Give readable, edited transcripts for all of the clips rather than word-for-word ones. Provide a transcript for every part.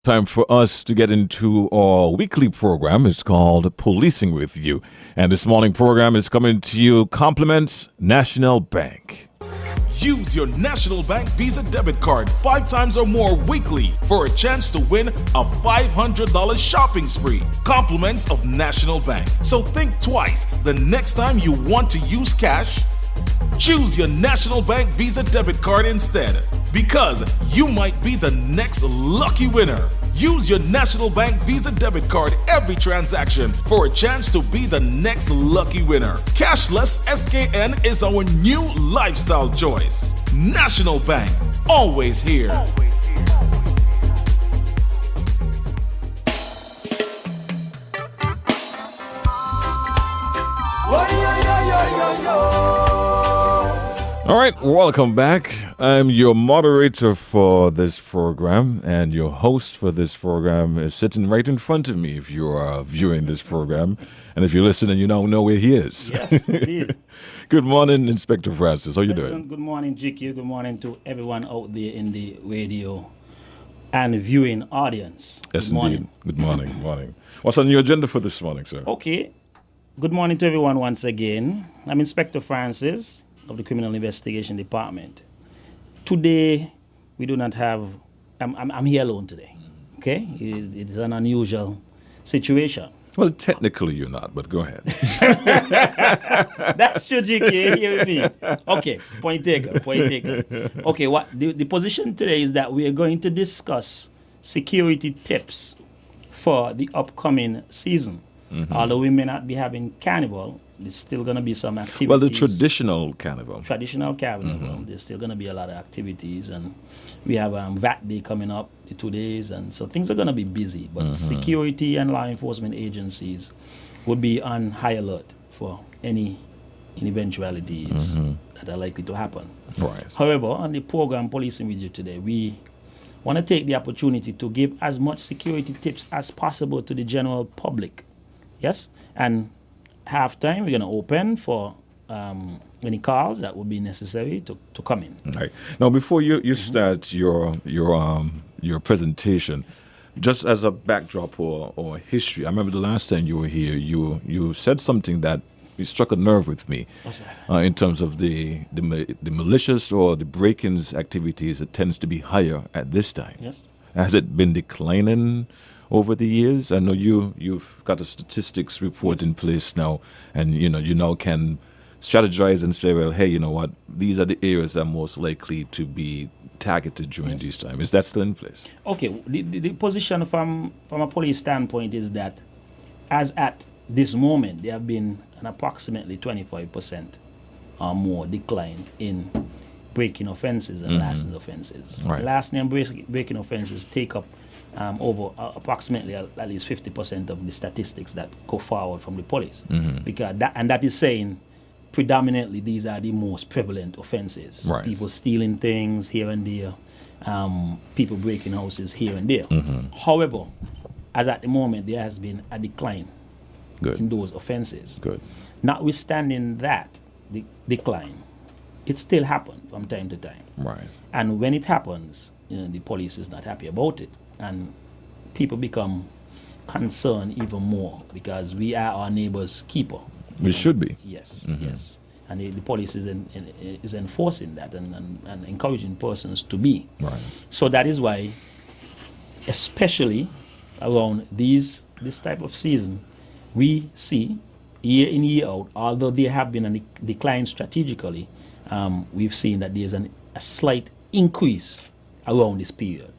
Time for us to get into our weekly program. It's called Policing with You. And this morning program is coming to you compliments National Bank. Use your National Bank Visa debit card 5 times or more weekly for a chance to win a $500 shopping spree. Compliments of National Bank. So think twice the next time you want to use cash. Choose your National Bank Visa debit card instead, because you might be the next lucky winner. Use your National Bank Visa debit card every transaction for a chance to be the next lucky winner. Cashless SKN is our new lifestyle choice. National Bank, always here. All right, welcome back. I'm your moderator for this program, and your host for this program is sitting right in front of me if you are viewing this program. And if you're listening, you now know where he is. Yes, indeed. Good morning, Inspector Francis. How you doing? Good morning, GQ. Good morning to everyone out there in the radio and viewing audience. Yes, good morning. Indeed. Good morning. Good morning. What's on your agenda for this morning, sir? Okay. Good morning to everyone once again. I'm Inspector Francis of the Criminal Investigation Department. Today, we do not have... I'm here alone today. Okay? It is an unusual situation. Well, technically you're not, but go ahead. That's true, GK. Here with me. Okay, point taken. Okay, what the position today is that we are going to discuss security tips for the upcoming season. Mm-hmm. Although we may not be having carnival, there's still going to be some activities. Well, the traditional carnival. Mm-hmm. There's still going to be a lot of activities, and we have VAT Day coming up in 2 days, and so things are going to be busy. But security and law enforcement agencies would be on high alert for any eventualities that are likely to happen. Right. However, on the program Policing with You today, we want to take the opportunity to give as much security tips as possible to the general public. Yes? And halftime, we're going to open for any calls that would be necessary to come in. Right. Now, before you start your presentation, just as a backdrop or history, I remember the last time you were here, you said something that struck a nerve with me. What's that? In terms of the malicious or the break-ins activities. It tends to be higher at this time. Yes. Has it been declining over the years? I know you've got a statistics report in place now, and you now can strategize and say, well, hey, you know what? These are the areas that are most likely to be targeted during this time. Is that still in place? Okay. The position from a police standpoint is that as at this moment, there have been an approximately 25% or more decline in breaking offenses and larceny offenses. Right. Larceny and breaking offenses take up over approximately at least 50% of the statistics that go forward from the police. Because that is saying predominantly these are the most prevalent offenses. Right. People stealing things here and there, people breaking houses here and there. However, as at the moment, there has been a decline in those offenses. Good. Notwithstanding that the decline, it still happens from time to time. Right. And when it happens, the police is not happy about it. And people become concerned even more because we are our neighbor's keeper. We should be. Yes, yes. And the police is enforcing that and encouraging persons to be. Right. So that is why, especially around this type of season, we see year in, year out, although there have been a decline strategically, we've seen that there's a slight increase around this period.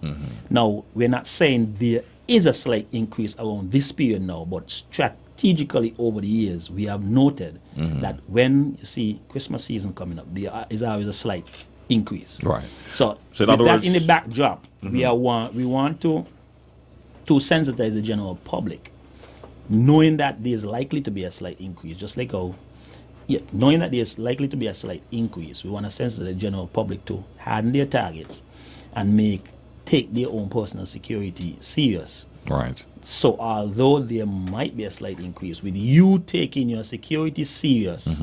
Now, we're not saying there is a slight increase around this period now, but strategically over the years, we have noted that when you see Christmas season coming up, there is always a slight increase. Right. So in other words, in the backdrop, we want to sensitize the general public, knowing that there's likely to be a slight increase, just like knowing that there's likely to be a slight increase, we want to sensitize the general public to harden their targets and take their own personal security serious. Right. So although there might be a slight increase, with you taking your security serious,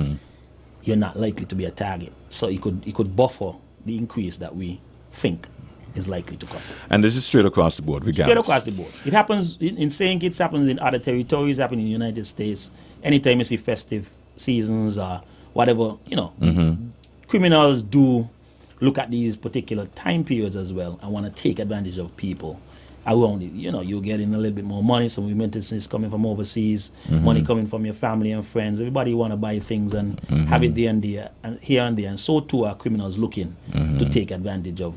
you're not likely to be a target. So it could buffer the increase that we think is likely to come. And this is straight across the board, regardless. Straight across the board. It happens in St. Kitts, happens in other territories, happens in the United States. Anytime you see festive seasons or whatever, criminals do look at these particular time periods as well and want to take advantage of people around it. You're getting a little bit more money, some remittances coming from overseas, money coming from your family and friends. Everybody want to buy things and have it there and there and here and there. And so too are criminals looking to take advantage of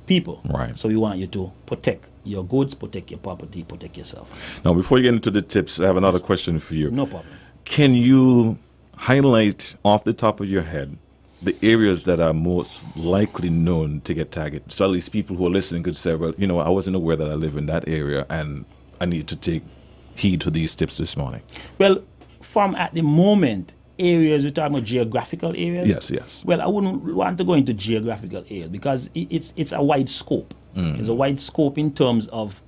people. Right. So we want you to protect your goods, protect your property, protect yourself. Now, before you get into the tips, I have another question for you. No problem. Can you highlight off the top of your head the areas that are most likely known to get targeted? So at least people who are listening could say, well, I wasn't aware that I live in that area and I need to take heed to these tips this morning. Well, from at the moment, areas, you're talking about geographical areas? Yes. Well, I wouldn't want to go into geographical areas because it's a wide scope. It's a wide scope in terms of,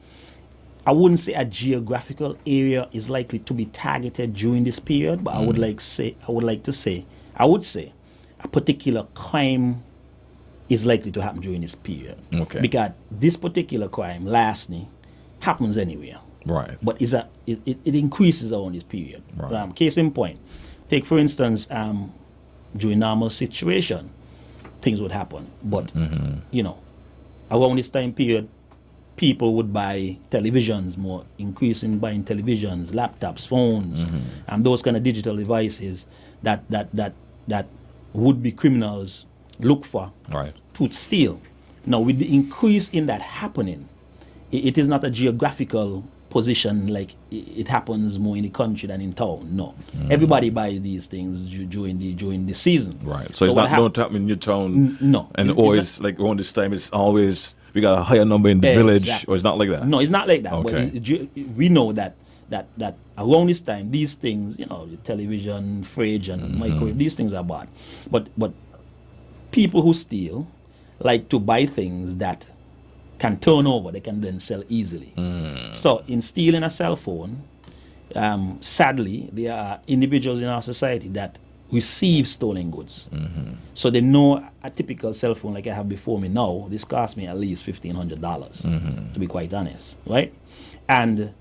I wouldn't say a geographical area is likely to be targeted during this period, but I would say a particular crime is likely to happen during this period. Okay. Because this particular crime, lastly, happens anywhere. Right. But it increases around this period. Right. Case in point, take for instance, during normal situation, things would happen. But, around this time period, people would buy televisions more, increasing buying televisions, laptops, phones, and those kind of digital devices that would-be criminals look for to steal. Now, with the increase in that happening, it is not a geographical position like it happens more in the country than in town. No, everybody buys these things during the season. Right. So it's not going to happen in your town. No. And always like around this time, it's always we got a higher number in the village, or it's not like that. No, it's not like that. Okay. But we know that around this time, these things, the television, fridge, and microwave, these things are bad. But people who steal like to buy things that can turn over, they can then sell easily. So in stealing a cell phone, sadly, there are individuals in our society that receive stolen goods. So they know a typical cell phone like I have before me now, this cost me at least $1,500, to be quite honest, right? And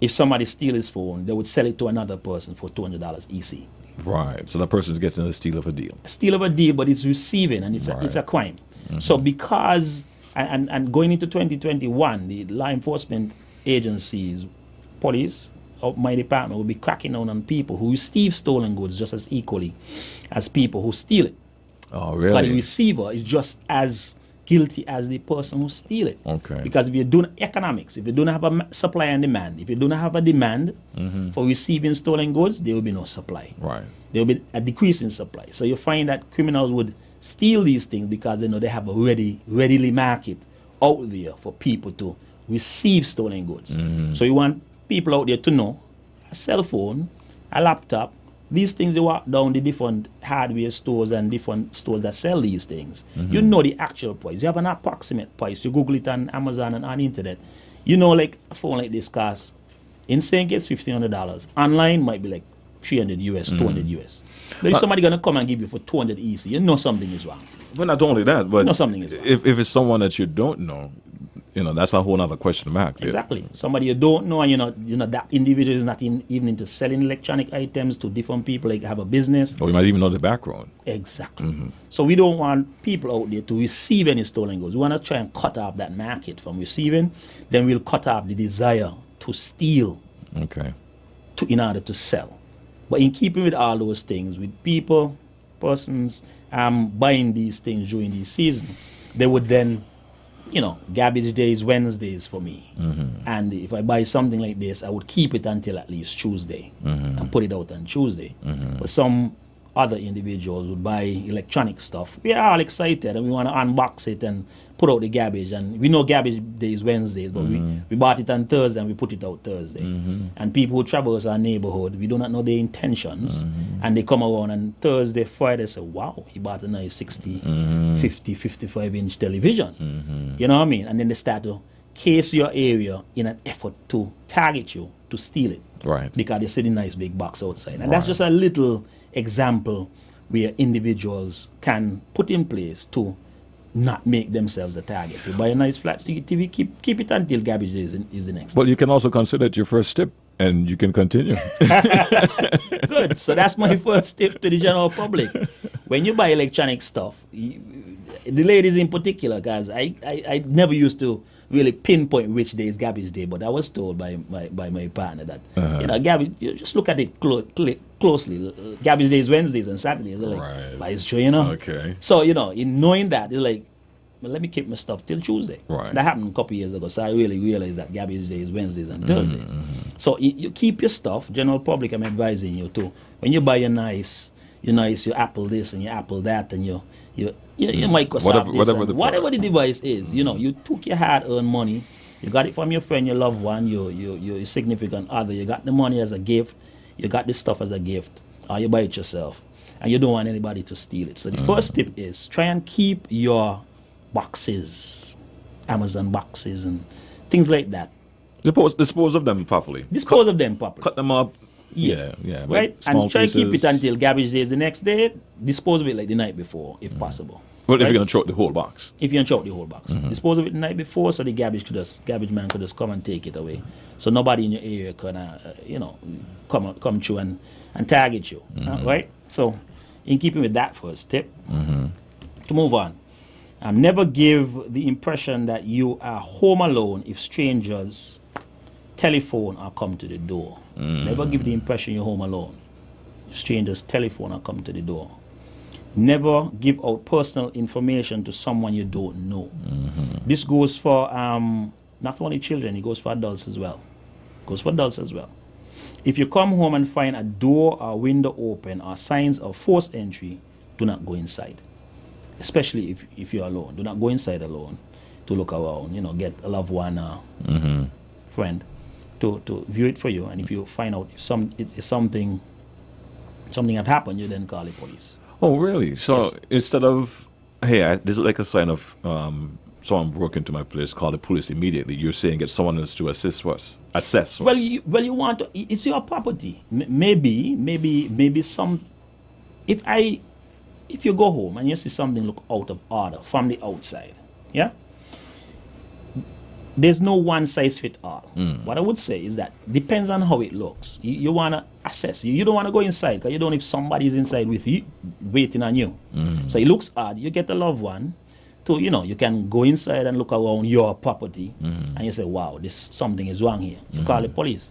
if somebody steals his phone, they would sell it to another person for $200 EC. Right. So that person's getting a steal of a deal. A steal of a deal, but it's receiving, and it's a crime. So because, and going into 2021, the law enforcement agencies, police, my department will be cracking down on people who receive stolen goods just as equally as people who steal it. Oh, really? But the receiver is just as guilty as the person who steal it. Okay. Because if you don't economics, if you don't have a supply and demand, if you don't have a demand for receiving stolen goods, there will be no supply. Right. There will be a decrease in supply. So you find that criminals would steal these things because they know they have a readily market out there for people to receive stolen goods. So you want people out there to know a cell phone, a laptop, these things, they walk down the different hardware stores and different stores that sell these things. You know the actual price. You have an approximate price. You Google it on Amazon and on the internet. You know, like a phone like this costs, in St. Kitts, $1,500. Online might be like 300 US, 200 US. But if somebody going to come and give you for 200 EC, you know something is wrong. But not only that, but something is wrong. if it's someone that you don't know, that's a whole other question mark. Exactly. Somebody you don't know, and that individual is not even into selling electronic items to different people, like have a business. Or you might even know the background. Exactly. So we don't want people out there to receive any stolen goods. We want to try and cut off that market from receiving. Then we'll cut off the desire to steal. Okay. In order to sell. But in keeping with all those things, with persons buying these things during the season, they would then, garbage days, Wednesdays for me. And if I buy something like this, I would keep it until at least Tuesday and put it out on Tuesday. But some other individuals would buy electronic stuff. We are all excited and we want to unbox it and put out the garbage. And we know garbage day is Wednesdays, but we bought it on Thursday and we put it out Thursday. And people who traverse our neighborhood, we do not know their intentions. And they come around on Thursday, Friday, say, wow, he bought a nice 60, 50, 55-inch television. You know what I mean? And then they start to case your area in an effort to target you, to steal it. Right. Because they see the nice big box outside. And that's just a little example where individuals can put in place to not make themselves a target. You buy a nice flat TV, keep it until garbage day is the next. Well, you can also consider it your first tip, and you can continue. Good. So that's my first tip to the general public. When you buy electronic stuff, the ladies in particular, guys, I never used to really pinpoint which day is garbage day, but I was told by my partner that garbage. You just look at it closely. Garbage day is Wednesdays and Saturdays. They're like, Right. but it's true, you know. Okay. So in knowing that, you're like, well, let me keep my stuff till Tuesday. Right. That happened a couple years ago, so I really realized that garbage day is Wednesdays and Thursdays. So you keep your stuff. General public, I'm advising you too. When you buy your nice, your Apple this and your Apple that, and your Microsoft whatever the device is, you took your hard-earned money, you got it from your friend, your loved one, your significant other. You got the money as a gift, you got this stuff as a gift, or you buy it yourself, and you don't want anybody to steal it. So the first tip is try and keep your boxes, Amazon boxes and things like that. Dispose of them properly. Cut them up. Yeah. Yeah. Right? And try to keep it until garbage day is the next day. Dispose of it like the night before, if possible. Well, if right? you're going to throw out the whole box. If you're going to throw out the whole box. Dispose of it the night before so the garbage man could just come and take it away. So nobody in your area can, come through and target you. Right? So, in keeping with that first tip, to move on. Never give the impression that you are home alone if strangers telephone or come to the door. Never give the impression you're home alone if strangers telephone or come to the door. Never give out personal information to someone you don't know. This goes for not only children, it goes for adults as well. If you come home and find a door or window open or signs of forced entry, do not go inside. Especially if you're alone. Do not go inside alone to look around, get a loved one or friend to view it for you. And if you find out if something have happened, you then call the police. Oh, really? So Yes. instead of, hey, this is like a sign of someone broke into my place, call the police immediately. You're saying get someone else to assess us. Well, you want to, it's your property. Maybe some, if you go home and you see something look out of order from the outside, yeah? There's no one size fit all. What I would say is that depends on how it looks. You want to assess. You don't want to go inside because you don't know if somebody's inside with you, waiting on you. So it looks odd. You get a loved one to, you can go inside and look around your property and you say, wow, something is wrong here. You call the police.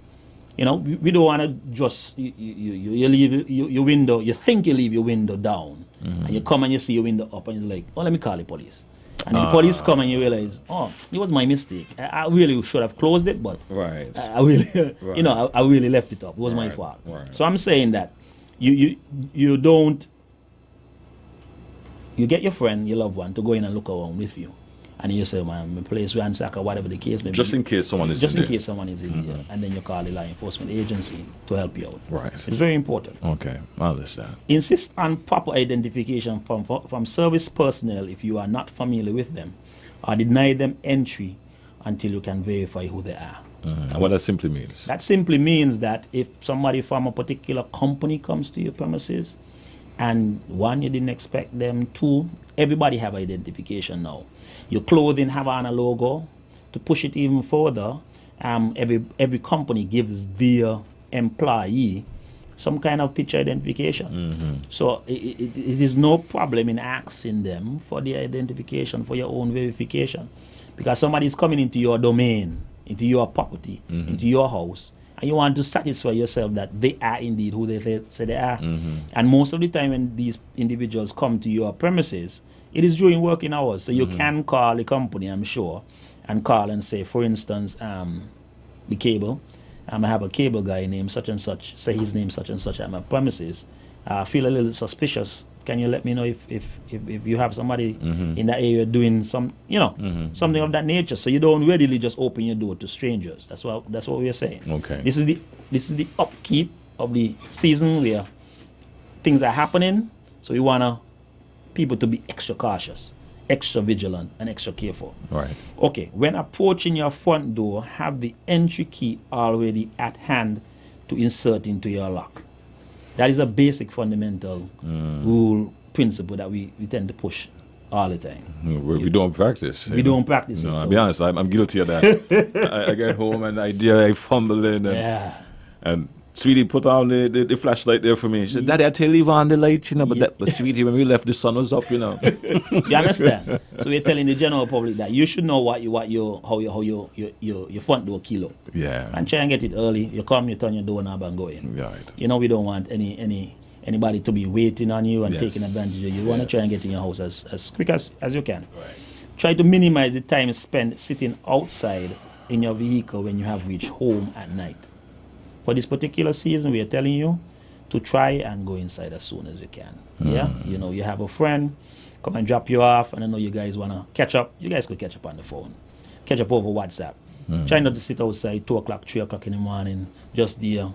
We don't want to just, you leave your window, you think you leave your window down and you come and you see your window up and you're like, oh, let me call the police. And then the police come and you realize, oh, it was my mistake. I really should have closed it, but Right. I really, Right. I really left it up. It was my Right, fault. right. So I'm saying that you don't, you get your friend, your loved one to go in and look around with you. And you say, man, my place ransack or whatever the case may be. Just in case someone is Just in in there. case someone is in there. And then you call the law enforcement agency to help you out. Right. It's very important. Okay, I understand. Insist on proper identification from service personnel if you are not familiar with them, or deny them entry until you can verify who they are. And what that simply means. That simply means that if somebody from a particular company comes to your premises, and one, you didn't expect them, two, everybody have identification now. Your clothing have on a logo. To push it even further, every company gives their employee some kind of picture identification. So it is no problem in asking them for their identification for your own verification, because somebody is coming into your domain, into your property, into your house, and you want to satisfy yourself that they are indeed who they say they are. And most of the time when these individuals come to your premises, it is during working hours. So you can call the company, I'm sure, and call and say, for instance, the cable, I have a cable guy named such and such, say his name such and such at my premises. I feel a little suspicious. Can you let me know if you have somebody in that area doing some, something of that nature? So you don't readily just open your door to strangers. That's what we're saying. Okay. This is the upkeep of the season where things are happening. So we want people to be extra cautious, extra vigilant, and extra careful. Right. Okay, when approaching your front door, have the entry key already at hand to insert into your lock. That is a basic fundamental rule, principle that we tend to push all the time. We don't practice. We don't practice it. No, I'll So, be honest, I'm guilty of that. I get home and I fumble in and Sweetie put on the flashlight there for me. She said, Daddy, I tell you leave on the light, you know, but Sweetie, when we left, the sun was up, you know. You understand? So we're telling the general public that you should know how your front door key look. Yeah. And try and get it early. You come, you turn your doorknob and go in. Right. You know, we don't want anybody to be waiting on you and Yes. taking advantage of you. You want to try and get in your house as quick as you can. Right. Try to minimize the time spent sitting outside in your vehicle when you have reached home at night. For this particular season, we are telling you to try and go inside as soon as you can. Yeah, you know, you have a friend come and drop you off, and I know you guys want to catch up. You guys could catch up on the phone, catch up over WhatsApp. Try not to sit outside 2 o'clock, 3 o'clock in the morning, just there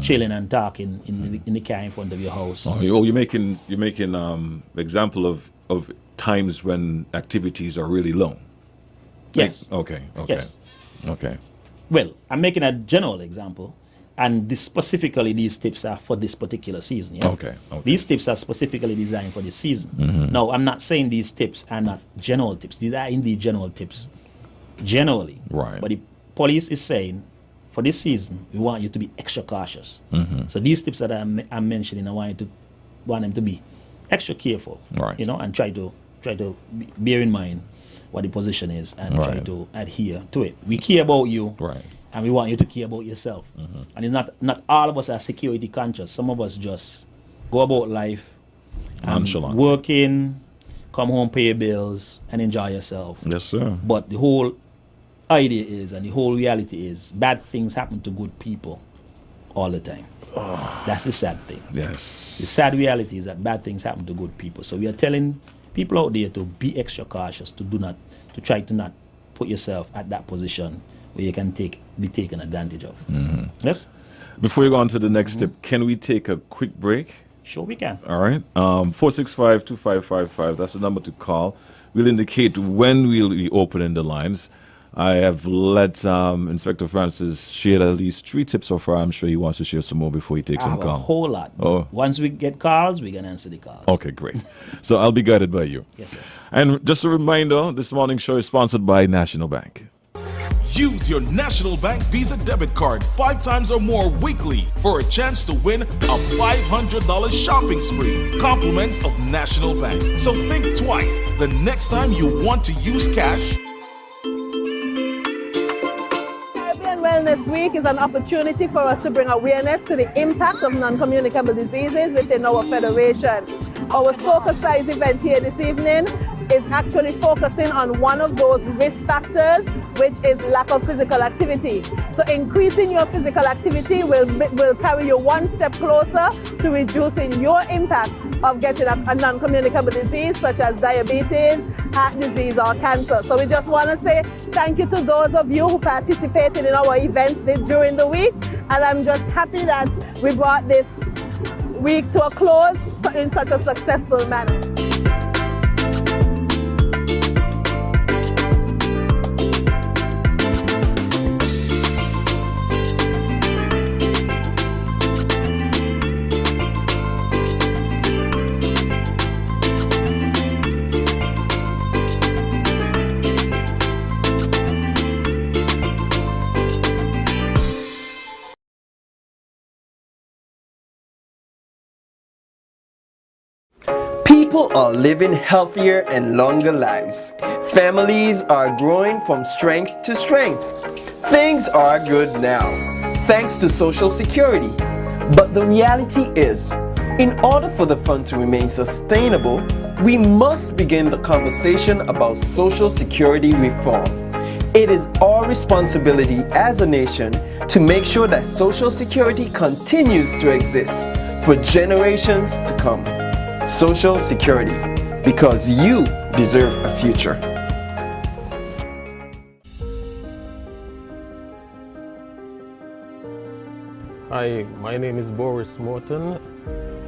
chilling and talking in the car in front of your house. Oh, you're making example of times when activities are really low. Yes. Okay. Yes. Okay. Well, I'm making a general example, and these tips are for this particular season. Yeah? Okay. These tips are specifically designed for this season. Now, I'm not saying these tips are not general tips. These are indeed general tips, generally. Right. But the police is saying, for this season, we want you to be extra cautious. So these tips that I'm mentioning, I want them to be extra careful. Right. You know, and try to bear in mind what the position is and try to adhere to it. We care about you. Right. And we want you to care about yourself. And it's not all of us are security conscious. Some of us just go about life Nonchalant. working, come home, pay your bills, and enjoy yourself. Yes, sir. But the whole idea is, and the whole reality is, bad things happen to good people all the time. That's the sad thing. Yes. The sad reality is that bad things happen to good people. So we are telling people out there to be extra cautious, to try to not put yourself at that position where you can be taken advantage of. Yes? Before you go on to the next step, can we take a quick break? Sure we can. All right. 465-2555. That's the number to call. We'll indicate when we'll be opening the lines. I have let Inspector Francis share at least 3 tips so far. I'm sure he wants to share some more before he takes I some have a call. whole lot. Oh. Once we get calls, we can answer the calls. Okay, great. So I'll be guided by you. Yes, sir. And just a reminder, this morning's show is sponsored by National Bank. Use your National Bank Visa debit card 5 times or more weekly for a chance to win a $500 shopping spree. Compliments of National Bank. So think twice the next time you want to use cash. Caribbean Wellness Week is an opportunity for us to bring awareness to the impact of non-communicable diseases within our federation. Our Soca Size event here this evening is actually focusing on one of those risk factors, which is lack of physical activity. So increasing your physical activity will carry you one step closer to reducing your impact of getting a non-communicable disease such as diabetes, heart disease, or cancer. So we just want to say thank you to those of you who participated in our events during the week, and I'm just happy that we brought this week to a close in such a successful manner. People are living healthier and longer lives. Families are growing from strength to strength. Things are good now, thanks to Social Security. But the reality is, in order for the fund to remain sustainable, we must begin the conversation about Social Security reform. It is our responsibility as a nation to make sure that Social Security continues to exist for generations to come. Social Security, because you deserve a future. Hi, my name is Boris Morton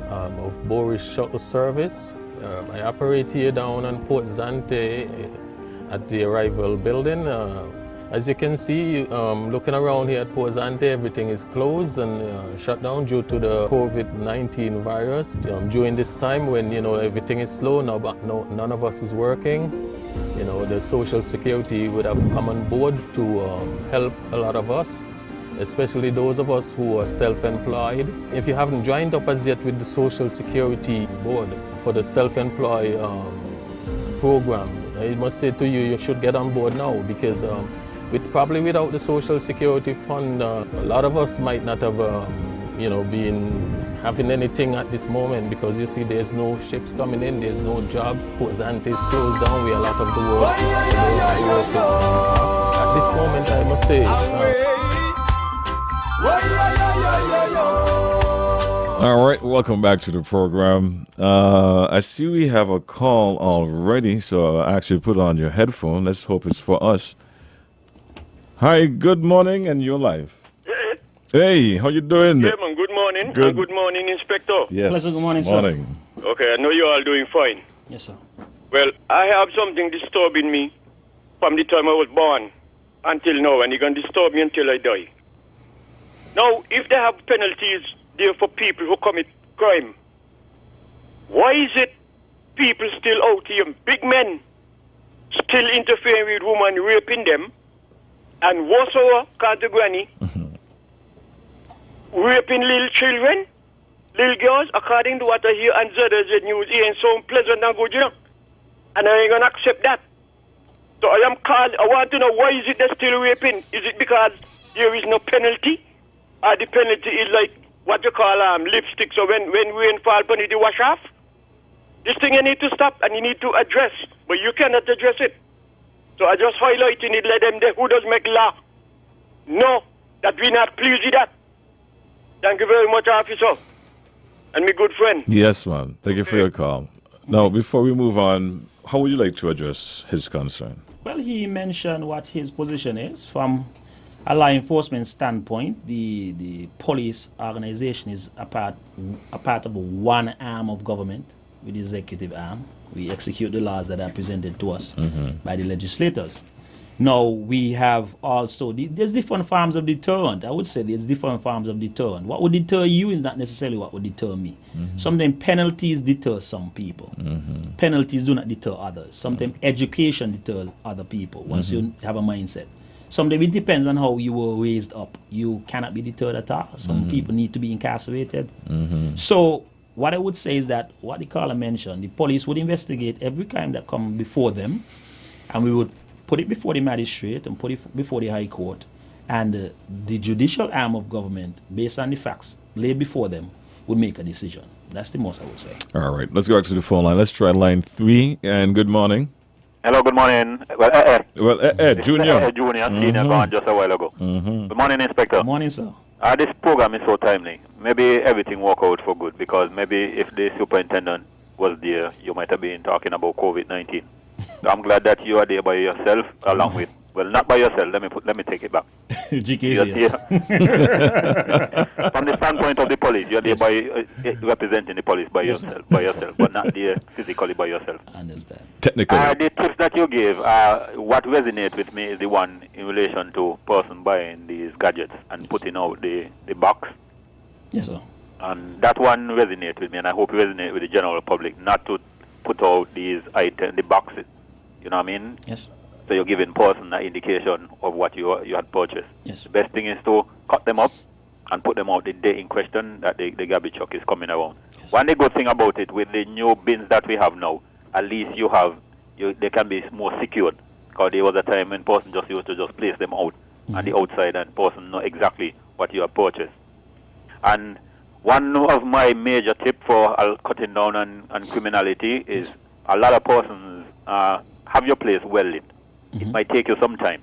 of Boris Shuttle Service. I operate here down on Port Zante at the Arrival building. As you can see, looking around here at Port-Zante, everything is closed and shut down due to the COVID-19 virus. During this time when, everything is slow, none of us is working, the Social Security would have come on board to help a lot of us, especially those of us who are self-employed. If you haven't joined up as yet with the Social Security Board for the self-employed program, I must say to you, you should get on board now, because probably without the Social Security Fund, a lot of us might not have, been having anything at this moment, because you see there's no ships coming in, there's no job. Port-Zante is closed down where a lot of the work. At this moment, I must say. All right, welcome back to the program. I see we have a call already, so I'll actually put on your headphone. Let's hope it's for us. Hi, good morning, and you're live. Hey, how you doing? Yeah, man, good morning. Good. And good morning, Inspector. Yes. Pleasant good morning, sir. Morning. Okay, I know you all doing fine. Yes, sir. Well, I have something disturbing me from the time I was born until now, and it can disturb me until I die. Now, if they have penalties there for people who commit crime, why is it people still out here, big men, still interfering with women, raping them, and worse over, can't granny, raping little children, little girls, according to what I hear on ZZ News, it ain't so pleasant and good, and I ain't gonna accept that. So I want to know, why is it they're still raping? Is it because there is no penalty? Or the penalty is like what you call lipstick, so when rain fall upon it, you wash off? This thing you need to stop and you need to address, but you cannot address it. So I just highlighting it, let them there who does make law know that we're not pleased with that. Thank you very much, officer. And my good friend. Yes, man. Thank you for your call. Now, before we move on, how would you like to address his concern? Well, he mentioned what his position is. From a law enforcement standpoint, the police organization is a part of one arm of government, with the executive arm. We execute the laws that are presented to us by the legislators. Now, we have also, there's different forms of deterrent. I would say there's different forms of deterrent. What would deter you is not necessarily what would deter me. Sometimes penalties deter some people. Penalties do not deter others. Sometimes education deters other people once you have a mindset. Sometimes it depends on how you were raised up. You cannot be deterred at all. Some people need to be incarcerated. So what I would say is that what the caller mentioned, the police would investigate every crime that comes before them, and we would put it before the magistrate and put it before the high court, and the judicial arm of government, based on the facts laid before them, would make a decision. That's the most I would say. All right, let's go back to the phone line. Let's try line 3, and good morning. Hello, good morning. Well, Junior. Junior, senior gone just a while ago. Good morning, Inspector. Good morning, sir. This program is so timely. Maybe everything work out for good, because maybe if the superintendent was there, you might have been talking about COVID-19. So I'm glad that you are there by yourself, along with, well, not by yourself. Let me take it back. GKC. From the standpoint of the police, you're there by representing the police by yourself, but not there physically by yourself. I understand. Technically. The tips that you gave, what resonates with me is the one in relation to person buying these gadgets and putting out the box. Yes, sir. And that one resonates with me, and I hope it resonates with the general public, not to put out these items, the boxes. You know what I mean? Yes. So you're giving person an indication of what you had purchased. Yes. The best thing is to cut them up and put them out the day in question that the garbage truck is coming around. Yes. One good thing about it, with the new bins that we have now, at least they can be more secured. Because there was a time when person just used to just place them out on the outside, and person know exactly what you have purchased. And one of my major tips for cutting down on criminality is a lot of persons have your place well lit. It might take you some time,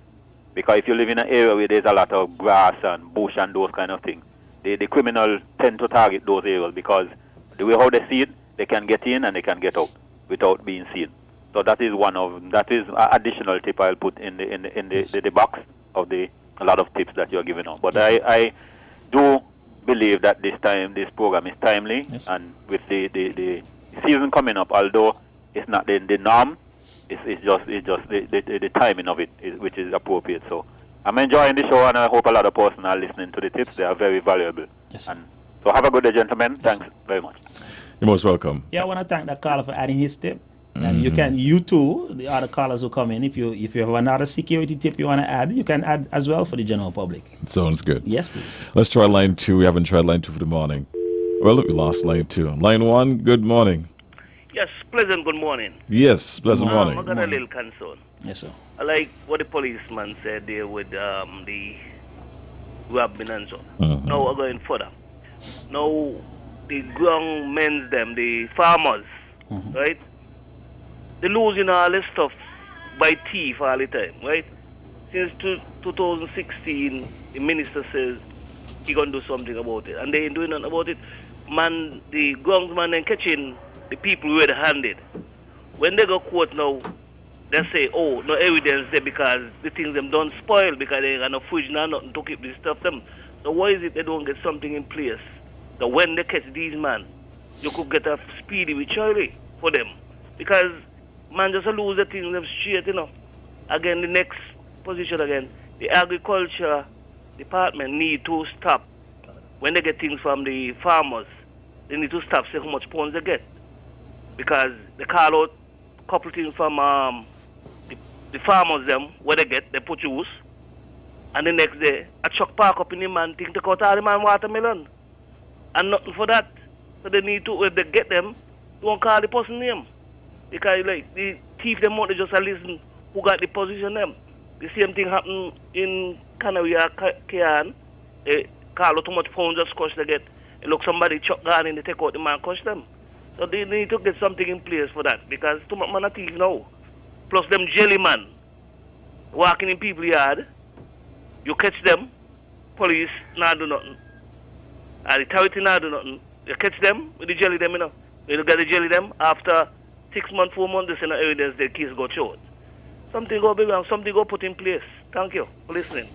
because if you live in an area where there's a lot of grass and bush and those kind of things, the criminals tend to target those areas, because the way how they see it, they can get in and they can get out without being seen. So that is an additional tip I'll put in the box of a lot of tips that you're giving out. But I do believe that this program is timely, and with the season coming up, although it's not the norm, it's just the timing of it which is appropriate. So I'm enjoying the show, and I hope a lot of persons are listening to the tips. They are very valuable. Yes. And so have a good day, gentlemen. Thanks very much. You're most welcome. Yeah, I want to thank that caller for adding his tip. And you too, the other callers who come in, if you have another security tip you want to add, you can add as well for the general public. Sounds good. Yes, please. Let's try line 2. We haven't tried line 2 for the morning. Well, we lost line 2. Line 1, good morning. Yes, pleasant good morning. Yes, pleasant morning. I got a little concern. Yes, sir. I like what the policeman said there with the robbing and so. Now we're going further. Now the ground men, the farmers, right? They losing all this stuff by thief all the time, right? Since 2016, the minister says he gonna do something about it, and they ain't doing nothing about it. Man, the groundsman then catching the people red-handed. When they go court now, they say, oh, no evidence there because the things them don't spoil because they ain't got no fridge now, nothing to keep this stuff them. So why is it they don't get something in place? So when they catch these men, you could get a speedy trial for them. Because man just lose the things them straight, you know. Again, the next position again, the agriculture department need to stop. When they get things from the farmers, they need to stop say how much pounds they get. Because they call out a couple things from the farmers them, where they get, they produce. And the next day, a truck park up in the man thing to cut all the man watermelon. And nothing for that. So they need to, if they get them, don't call the person name. Because like the thief them out, they just listen who got the position them. The same thing happened in Canary or Cairn. They call out too much pounds of scotch they get. They look somebody chuck gun and they take out the man, crush them. So they need to get something in place for that. Because too much man are thief now. Plus them jelly man walking in people's yard. You catch them, police not do nothing. And the authority not do nothing. You catch them with the jelly them, you know. When you get the jelly them, after 6 months, 4 months, they say no evidence, the case got short. Something go be wrong, something go put in place. Thank you for listening.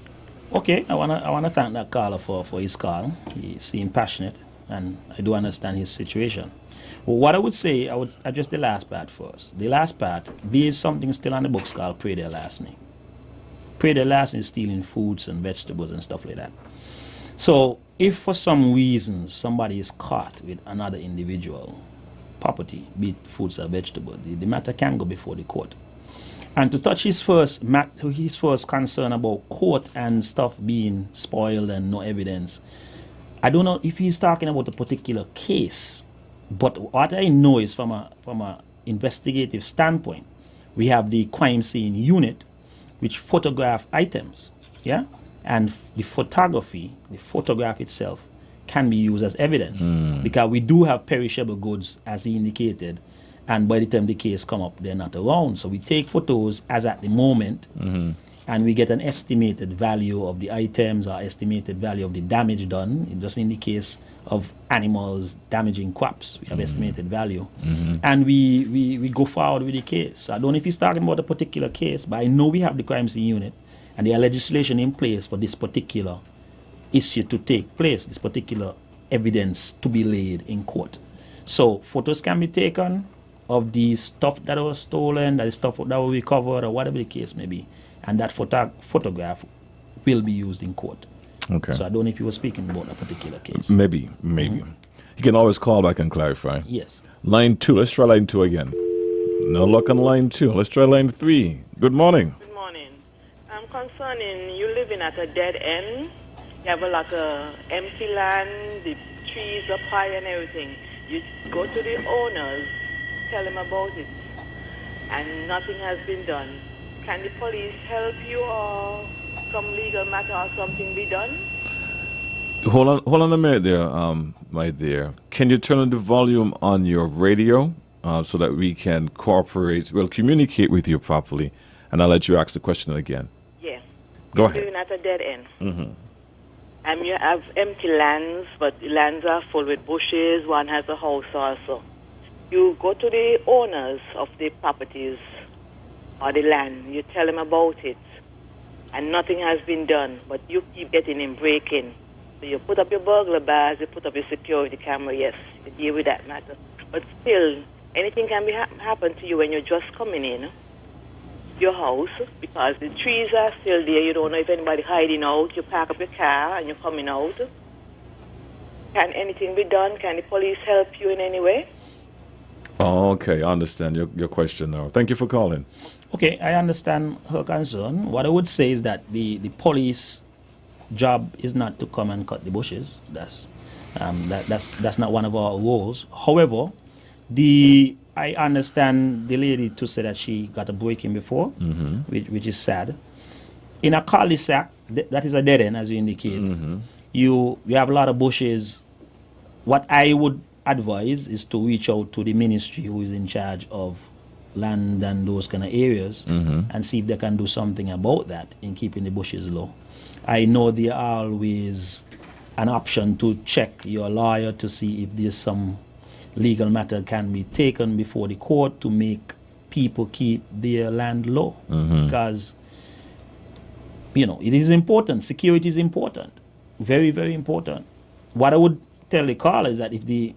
Okay, I wanna thank that caller for his call. He seemed passionate, and I do understand his situation. Well, what I would say, I would address the last part first. The last part, there is something still on the books called pray their larceny. Pray their larceny is stealing fruits and vegetables and stuff like that. So, if for some reason somebody is caught with another individual property, be it fruits or vegetables, the matter can go before the court. And to touch his first concern about court and stuff being spoiled and no evidence, I don't know if he's talking about a particular case, but what I know is from a investigative standpoint, we have the crime scene unit which photograph items, yeah, and the photograph itself can be used as evidence because we do have perishable goods as he indicated, and by the time the case come up, they're not around. So we take photos as at the moment, and we get an estimated value of the items or estimated value of the damage done. Just in the case of animals damaging crops, we have estimated value, and we go forward with the case. I don't know if he's talking about a particular case, but I know we have the crime scene unit, and there are legislation in place for this particular issue to take place, this particular evidence to be laid in court. So photos can be taken of the stuff that was stolen, that is stuff that was recovered, or whatever the case may be, and that photograph will be used in court. Okay. So I don't know if you were speaking about a particular case. Maybe. You can always call back and clarify. Yes. Line 2, let's try line 2 again. No luck on line 2. Let's try line 3. Good morning. Good morning. I'm concerning you living at a dead end. You have a lot of empty land, the trees up high and everything. You go to the owners, tell them about it, and nothing has been done. Can the police help you, or some legal matter or something be done? Hold on a minute there, my dear. Can you turn on the volume on your radio so that we can communicate with you properly, and I'll let you ask the question again. Yes. Go ahead. Living at a dead end. You have empty lands, but the lands are full with bushes. One has a house also. You go to the owners of the properties or the land. You tell them about it, and nothing has been done. But you keep getting in breaking. So you put up your burglar bars, you put up your security camera. Yes, you deal with that matter. But still, anything can happen to you when you're just coming in. your house because the trees are still there. You don't know if anybody hiding out. You park up your car and you're coming out. Can anything be done? Can the police help you in any way? Oh, okay, I understand your question now. Thank you for calling. Okay, I understand her concern. What I would say is that the police job is not to come and cut the bushes. That's not one of our roles. However, I understand the lady to say that she got a break-in before, which is sad. In a cul-de-sac, that is a dead end, as you indicate. You have a lot of bushes. What I would advise is to reach out to the ministry who is in charge of land and those kind of areas and see if they can do something about that in keeping the bushes low. I know there are always an option to check your lawyer to see if there's some legal matter can be taken before the court to make people keep their land low. Because, it is important. Security is important. Very, very important. What I would tell the caller is that if the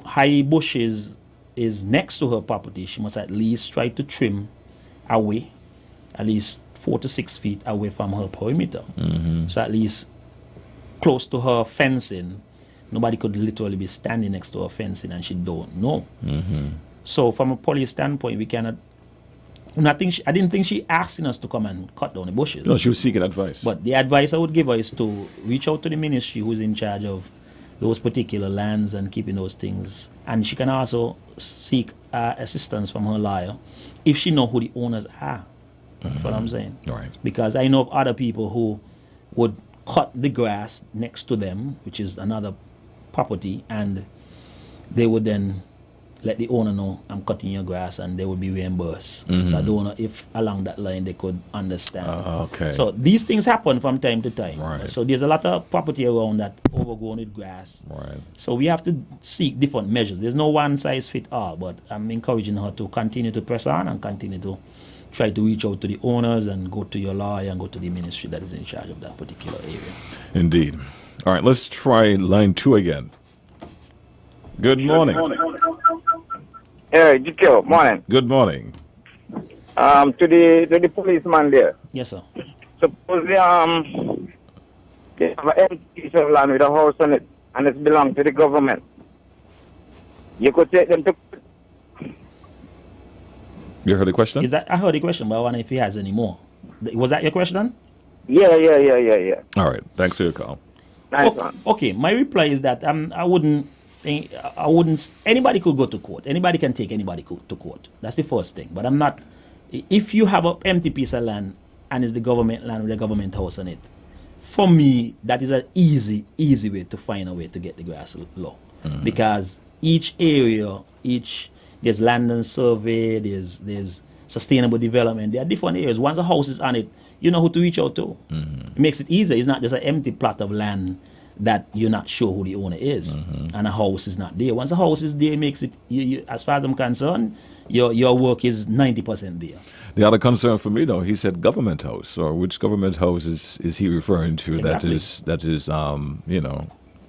high bushes is next to her property, she must at least try to trim away, at least 4 to 6 feet away from her perimeter. So at least close to her fencing, nobody could literally be standing next to her fencing and she don't know. So from a police standpoint, we cannot. I didn't think she asking us to come and cut down the bushes. No, she was seeking advice. But the advice I would give her is to reach out to the ministry who's in charge of those particular lands and keeping those things. And she can also seek assistance from her lawyer if she know who the owners are. That's what I'm saying. Right. Because I know of other people who would cut the grass next to them, which is another property, and they would then let the owner know, I'm cutting your grass, and they would be reimbursed. So I don't know if along that line they could understand. Okay. So these things happen from time to time. Right. So there's a lot of property around that overgrown with grass. Right. So we have to seek different measures. There's no one size fit all, but I'm encouraging her to continue to press on and continue to try to reach out to the owners and go to your lawyer and go to the ministry that is in charge of that particular area. Indeed. All right, let's try line 2 again. Good morning. Hey, GQ, morning. Good morning. To the policeman there. Yes, sir. Suppose they have an empty piece of land with a house on it and it belongs to the government. You could take them to. You heard the question? I heard the question, but I wonder if he has any more. Was that your question? Yeah. All right, thanks for your call. Nice one. Okay, my reply is that I wouldn't. Anybody could go to court. Anybody can take anybody to court. That's the first thing. But I'm not. If you have an empty piece of land and it's the government land with a government house on it, for me that is an easy way to find a way to get the grass low, because each area, there's land and survey, there's sustainable development. There are different areas. Once a house is on it, you know who to reach out to. It makes it easier. It's not just an empty plot of land that you're not sure who the owner is, and a house is not there. Once a house is there, it makes it, as far as I'm concerned, your work is 90% there. The other concern for me, though, he said government house. Or which government house is he referring to? Exactly. That is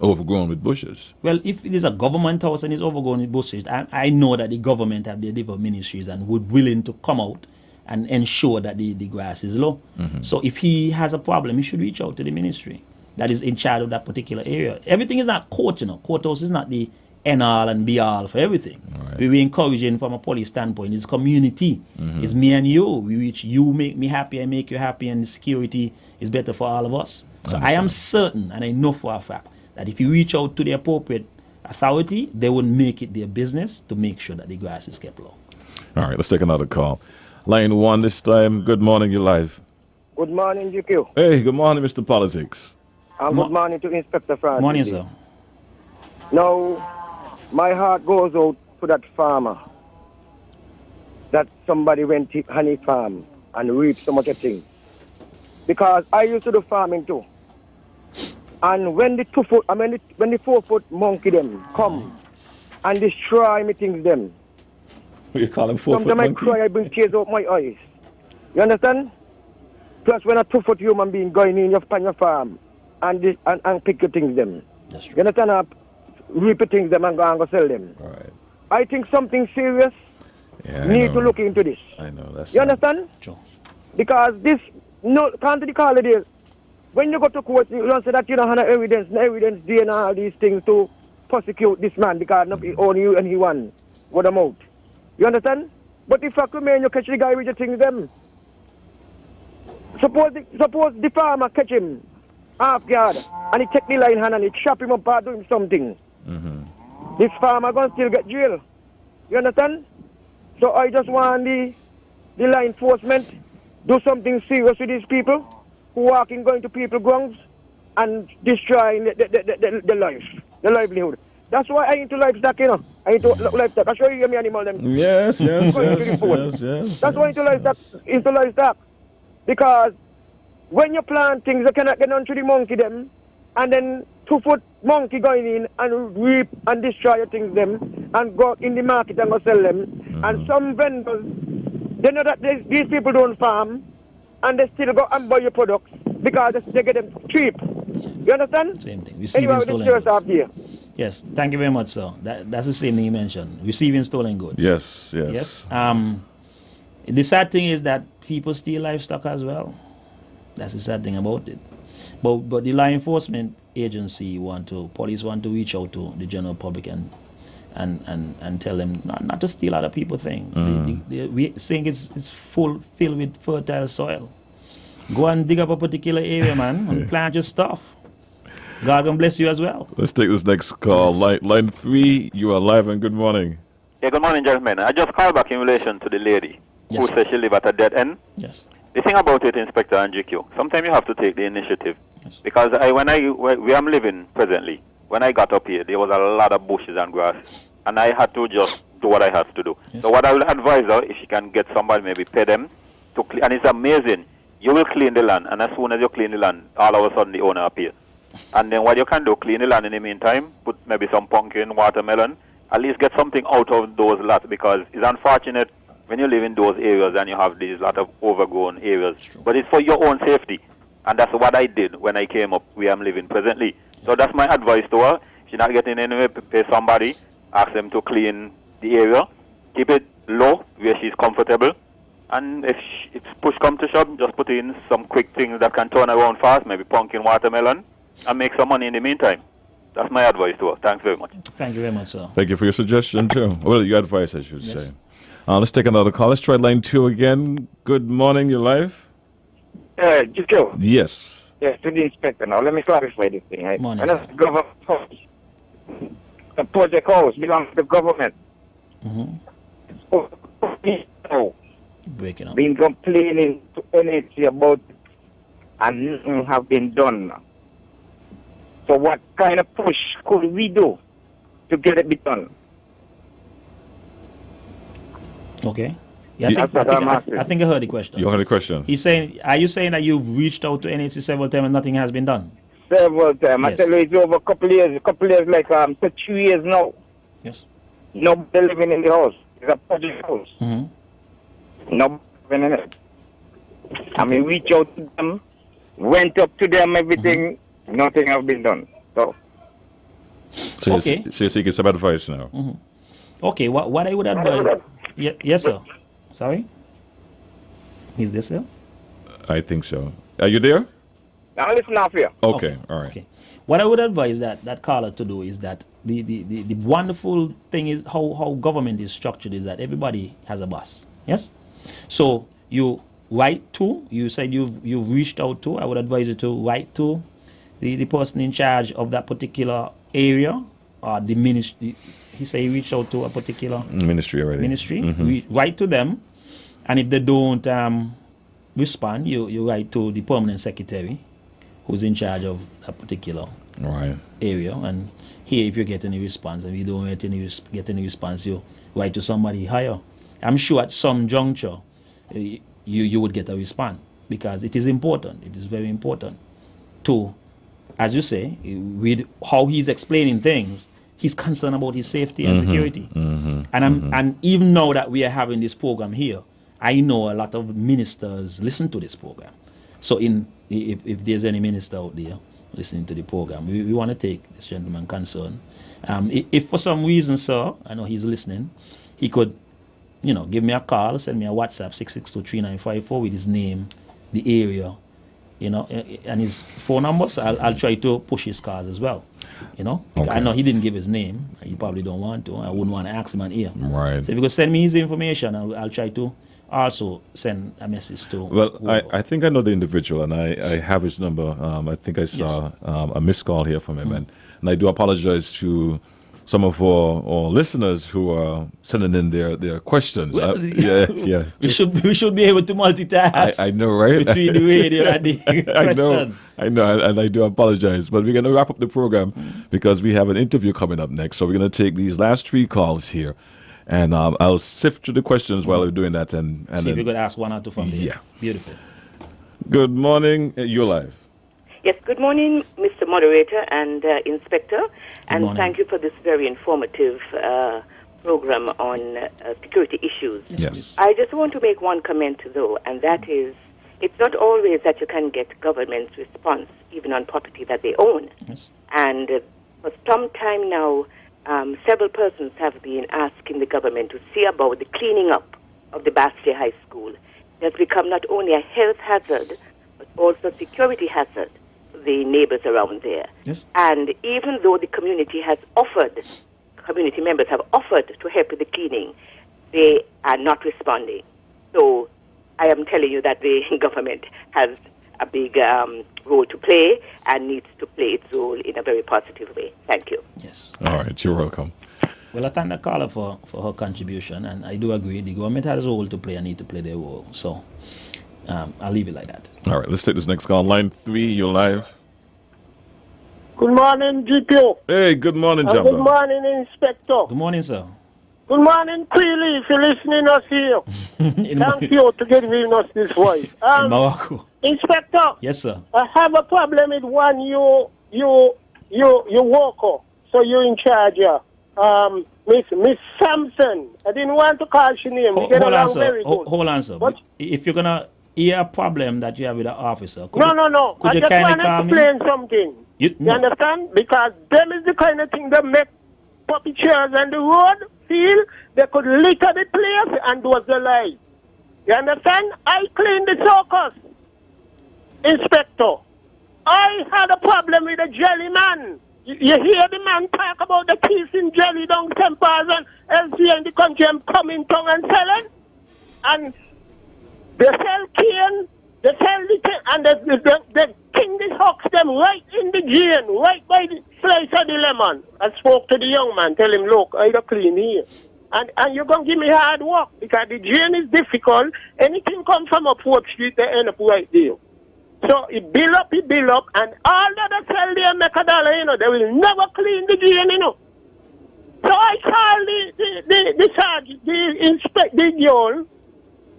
overgrown with bushes? Well, if it is a government house and it's overgrown with bushes, I know that the government have their different ministries and would willing to come out and ensure that the grass is low. So if he has a problem, he should reach out to the ministry that is in charge of that particular area. Everything is not court, Courthouse is not the end-all and be-all for everything. Right. We encouraging from a police standpoint. It's community. It's me and you. You make me happy, I make you happy, and the security is better for all of us. So I am certain, and I know for a fact, that if you reach out to the appropriate authority, they will make it their business to make sure that the grass is kept low. All right, let's take another call. Line 1 this time. Good morning, you're live. Good morning, GQ. Hey, good morning, Mr. Politics. And good morning to Inspector Francis. Morning, sir. Now, my heart goes out to that farmer that somebody went to honey farm and reaped so much of things. Because I used to do farming too. And when the 4-foot monkey them come and destroy me things them. You call him 4-foot sometimes monkey? I cry, I bring tears out my eyes. You understand? Plus when a 2-foot human being going in your farm and pick your things them. That's true. You understand? Reap your things them and go sell them. All right. I think something serious need to look into this. I know. That's you understand? Sure. Because this, no, can't the call it is. When you go to court, you don't say that you don't have no evidence there and all these things to prosecute this man because only you and he won. What amount? You understand? But if I come in, you catch the guy with the things them. Suppose the farmer catch him half guard and he take the line hand and he chop him up or do him something. This farmer gonna still get jail. You understand? So I just want the law enforcement do something serious with these people who walking going to people's grounds and destroying the life, the livelihood. That's why I into livestock, you know. I into livestock. I show you me animal them. Yes. That's why into livestock. Because when you plant things, you cannot get onto the monkey them, and then 2-foot monkey going in and reap and destroy your things them, and go in the market and go sell them. And some vendors, they know that these people don't farm, and they still go and buy your products because they get them cheap. You understand? Same thing. Receiving anyway, stolen goods. Out here. Yes, thank you very much, sir. That's the same thing you mentioned. Receiving stolen goods. Yes. The sad thing is that people steal livestock as well. That's the sad thing about it. But the law enforcement agency police want to reach out to the general public and tell them not to steal other people's things. We saying it's filled with fertile soil. Go and dig up a particular area, man, and plant your stuff. God can bless you as well. Let's take this next call. Line 3, you are live and good morning. Yeah, good morning, gentlemen. I just called back in relation to the lady who says she live at a dead end. Yes. The thing about it, Inspector and GQ, sometimes you have to take the initiative. Yes. Because where I'm living presently, when I got up here, there was a lot of bushes and grass. And I had to just do what I have to do. Yes. So what I will advise her, if she can get somebody, maybe pay them to clean. And it's amazing. You will clean the land, and as soon as you clean the land, all of a sudden the owner appears. And then what you can do, clean the land in the meantime, put maybe some pumpkin, watermelon, at least get something out of those lots, because it's unfortunate when you live in those areas and you have these lot of overgrown areas. But it's for your own safety. And that's what I did when I came up where I'm living presently. So that's my advice to her. If she's not getting anywhere, pay somebody, ask them to clean the area, keep it low where she's comfortable. And if push comes to shove, just put in some quick things that can turn around fast, maybe pumpkin, watermelon, and make some money in the meantime. That's my advice to her. Thanks very much. Thank you very much, sir. Thank you for your suggestion, too. Well, your advice, I should say. Let's take another call. Let's try line 2 again. Good morning, you're live. Jico. Yes. Yes, to the inspector now. Let me clarify this thing. Right? Morning, and that's the government house. The project house belongs to the government. So, breaking up. Been complaining to NHC about it, and nothing have been done. So what kind of push could we do to get it done? Okay. Yeah, I think I heard the question. You heard the question? He's saying, are you saying that you've reached out to NHC several times and nothing has been done? Several times. Yes. I tell you, it's over a couple of years, like 2 years now. Yes. Nobody living in the house. It's a public house. Nobody living in it. I mean, reach out to them, went up to them, everything, nothing has been done. So you're seeking some advice now? Okay, what I would advise... yes, sir. Sorry? Is this there? I think so. Are you there? Now listen up here. Okay, all right. Okay. What I would advise that caller to do is that the wonderful thing is how government is structured is that everybody has a boss. Yes? So you write to, you said you've reached out to, I would advise you to write to the person in charge of that particular area, or the ministry. He said he reached out to a particular ministry already. Write to them, and if they don't respond, you write to the permanent secretary who's in charge of that particular area. And here, if you get any response, and if you don't get any response, you write to somebody higher. I'm sure at some juncture you would get a response, because it is important. It is very important to, as you say, with how he's explaining things, he's concerned about his safety and security. And even now that we are having this program here, I know a lot of ministers listen to this program. So if there's any minister out there listening to the program, we want to take this gentleman's concern. If for some reason, sir, I know he's listening, he could give me a call, send me a WhatsApp 6623954 with his name, the area, and his phone number. So I'll try to push his cars as well. Okay. I know he didn't give his name. You probably don't want to. I wouldn't want to ask him on here. Right. So if you could send me his information, I'll try to also send a message to. Well, I think I know the individual, and I have his number. I think I saw a missed call here from him, and I do apologize to some of our listeners who are sending in their questions. Well, yeah. We should be able to multitask. I know, right? Between the radio and the questions. I know, and I do apologize. But we're going to wrap up the program because we have an interview coming up next. So we're going to take these last 3 calls here, and I'll sift through the questions while we're doing that. And see if you could ask 1 or 2 from there. Yeah. Beautiful. Good morning. You're live. Yes, good morning, Mr. Moderator and Inspector, and thank you for this very informative program on security issues. Yes. I just want to make one comment, though, and that is, it's not always that you can get government's response, even on property that they own. Yes. And for some time now, several persons have been asking the government to see about the cleaning up of the Bastia High School. It has become not only a health hazard, but also a security hazard to the neighbors around there. Yes. And even though the community members have offered to help with the cleaning, they are not responding. So I am telling you that the government has a big role to play and needs to play its role in a very positive way. Thank you. Yes. All right, you're welcome. Well, I thank the caller for her contribution, and I do agree the government has a role to play and need to play their role. So I'll leave it like that. All right, let's take this next call. Line 3, you're live. Good morning, GPO. Hey, good morning, Jamba. Good morning, Inspector. Good morning, sir. Good morning, Queely, if you're listening us here. Thank you to giving us this voice. In Morocco. Inspector. Yes, sir. I have a problem with one you worker. So you're in charge here. Miss Sampson. I didn't want to call your name. We get along very good. Hold on, sir. But if you're gonna hear a problem that you have with an officer, no. I just want to explain something. You understand? Because them is the kind of thing that make puppy chairs on the road feel they could litter the place and do the lie. You understand? I clean the circus, Inspector. I had a problem with a jelly man. You hear the man talk about the peace in jelly down St. Paul's and elsewhere in the country and coming tongue and selling? And they sell cane, they sell the cane, and the king the hawks them right in the drain, right by the slice of the lemon. I spoke to the young man, tell him, look, I got clean here. And you're going to give me hard work because the drain is difficult. Anything come from up 4th Street, they end up right there. So it build up, and all that they sell there make $1, they will never clean the drain, So I call the sergeant, the girl,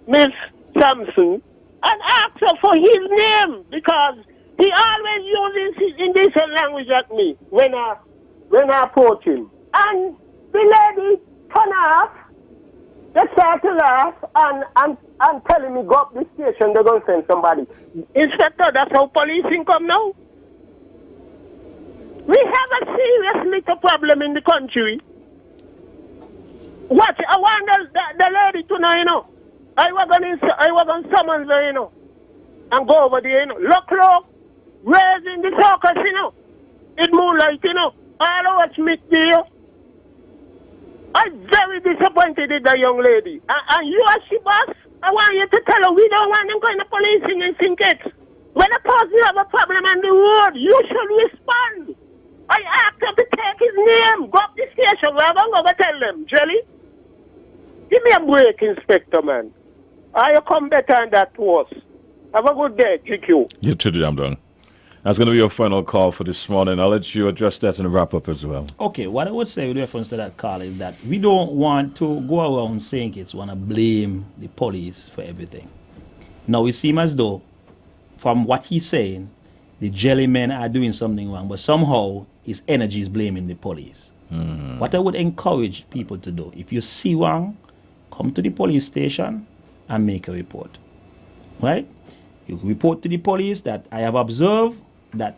Miss Sampson, and ask her for his name because he always uses his indecent language at me when I approach him. And the lady turn off, they start to laugh and telling me go up the station, they're going to send somebody. Inspector, that's how policing come now? We have a serious little problem in the country. Watch, I want the lady to know, I was on summons there, and go over there, look, raising the circus, it moonlight, all over Smith there. I'm very disappointed with the young lady. And you as she boss, I want you to tell her we don't want them going to policing and think it. When a person have a problem on the road, you should respond. I asked her to take his name, go up the station, where I'm going to tell them, Jelly. Give me a break, Inspector, man. I come better than that to us. Have a good day, GQ. You too, I'm done. That's going to be your final call for this morning. I'll let you address that and wrap up as well. Okay, what I would say with reference to that call is that we don't want to go around saying kids want to blame the police for everything. Now, it seems as though, from what he's saying, the jelly men are doing something wrong, but somehow his energy is blaming the police. What I would encourage people to do, if you see wrong, come to the police station and make a report. Right? You report to the police that I have observed that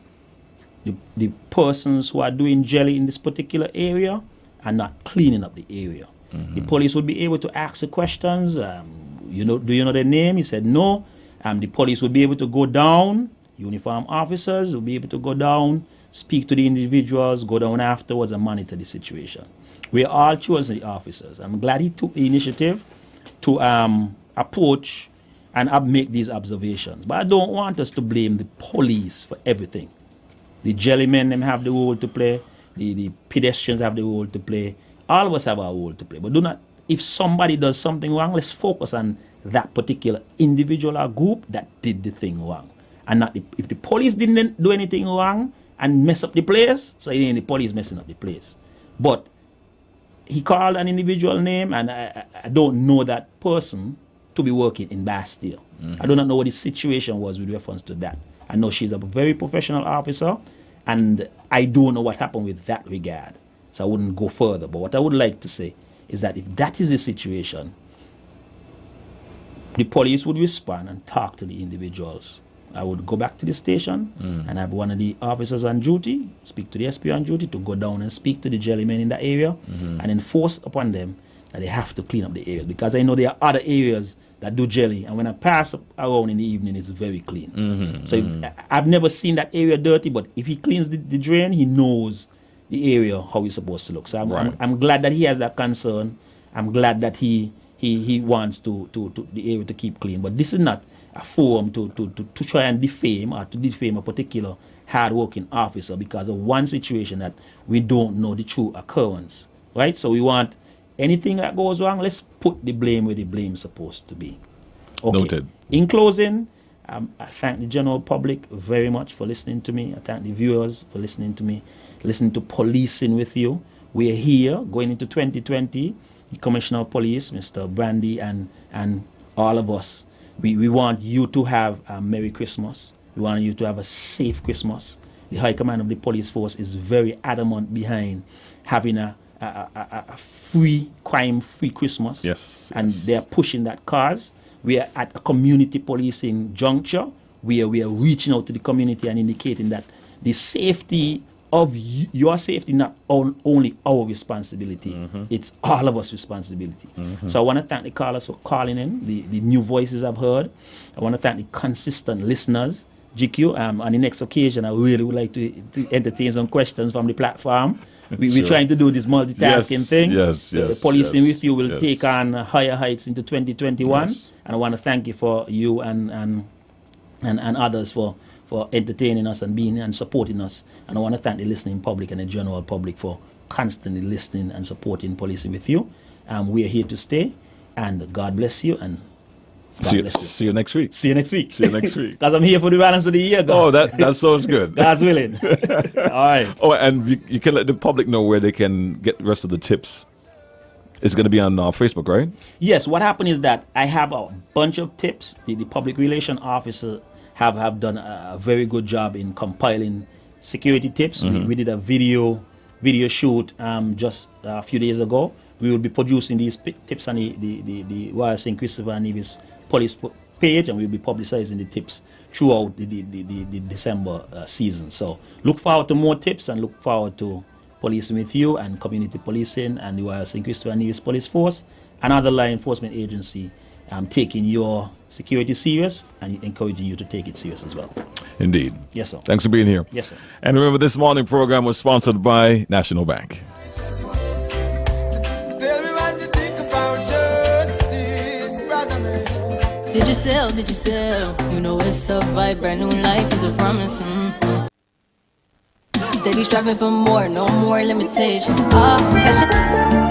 the persons who are doing jelly in this particular area are not cleaning up the area. The police would be able to ask the questions. Do you know their name? He said no. The police would be able to go down. Uniform officers would be able to go down, speak to the individuals, go down afterwards and monitor the situation. We all chose the officers. I'm glad he took the initiative to approach and make these observations. But I don't want us to blame the police for everything. The jellymen them have the role to play. The pedestrians have the role to play. All of us have our role to play. But if somebody does something wrong, let's focus on that particular individual or group that did the thing wrong. And not if the police didn't do anything wrong and mess up the place, so it ain't the police messing up the place. But he called an individual name, and I don't know that person to be working in Bastille. I do not know what the situation was with reference to that. I know she's a very professional officer, and I don't know what happened with that regard. So I wouldn't go further. But what I would like to say is that if that is the situation, the police would respond and talk to the individuals. I would go back to the station and have one of the officers on duty, speak to the SP on duty, to go down and speak to the jellymen in that area and enforce upon them that they have to clean up the area. Because I know there are other areas that do jelly, and when I pass around in the evening, it's very clean. I've never seen that area dirty, but if he cleans the drain, he knows the area, how it's supposed to look. So I'm glad that he has that concern. I'm glad that he wants to the area to keep clean. But this is not a forum to try and defame or to defame a particular hard-working officer because of one situation that we don't know the true occurrence, right? So we want anything that goes wrong, let's put the blame where the blame is supposed to be. Okay. Noted. In closing, I thank the general public very much for listening to me. I thank the viewers for listening to me, listening to Policing with You. We're here going into 2020. The Commissioner of Police, Mr. Brandy, and all of us, we want you to have a Merry Christmas. We want you to have a safe Christmas. The High Command of the Police Force is very adamant behind having a free, crime-free Christmas. Yes. And they're pushing that cause. We are at a community policing juncture where we are reaching out to the community and indicating that the safety of your safety not only our responsibility, it's all of us responsibility. So I want to thank the callers for calling in, the new voices I've heard. I want to thank the consistent listeners. GQ, on the next occasion, I really would like to entertain some questions from the platform. We're trying to do this multitasking thing. Yes. Policing with You will take on higher heights into 2021. And I want to thank you for you and others for entertaining us and being and supporting us. And I want to thank the listening public and the general public for constantly listening and supporting Policing with You. We are here to stay, and God bless you, and God bless you. See you next week. See you next week. See you next week. Because I'm here for the balance of the year, guys. Oh, that sounds good. God's willing. All right. Oh, and you can let the public know where they can get the rest of the tips. It's going to be on Facebook, right? Yes. What happened is that I have a bunch of tips. The public relation officer have done a very good job in compiling security tips. We did a video shoot just a few days ago. We will be producing these tips on the Royal St. Christopher and Nevis police page, and we'll be publicizing the tips throughout the December season. So look forward to more tips, and look forward to Policing with You and community policing and the Royal St. Christopher and Nevis Police Force and other law enforcement agency taking your security serious and encouraging you to take it serious as well. Indeed. Yes, sir. Thanks for being here. Yes, sir. And remember, this morning program was sponsored by National Bank. Did you sell? Did you sell? You know it's a vibe, brand new life is a promise. Steady striving for more, no more limitations. Passion.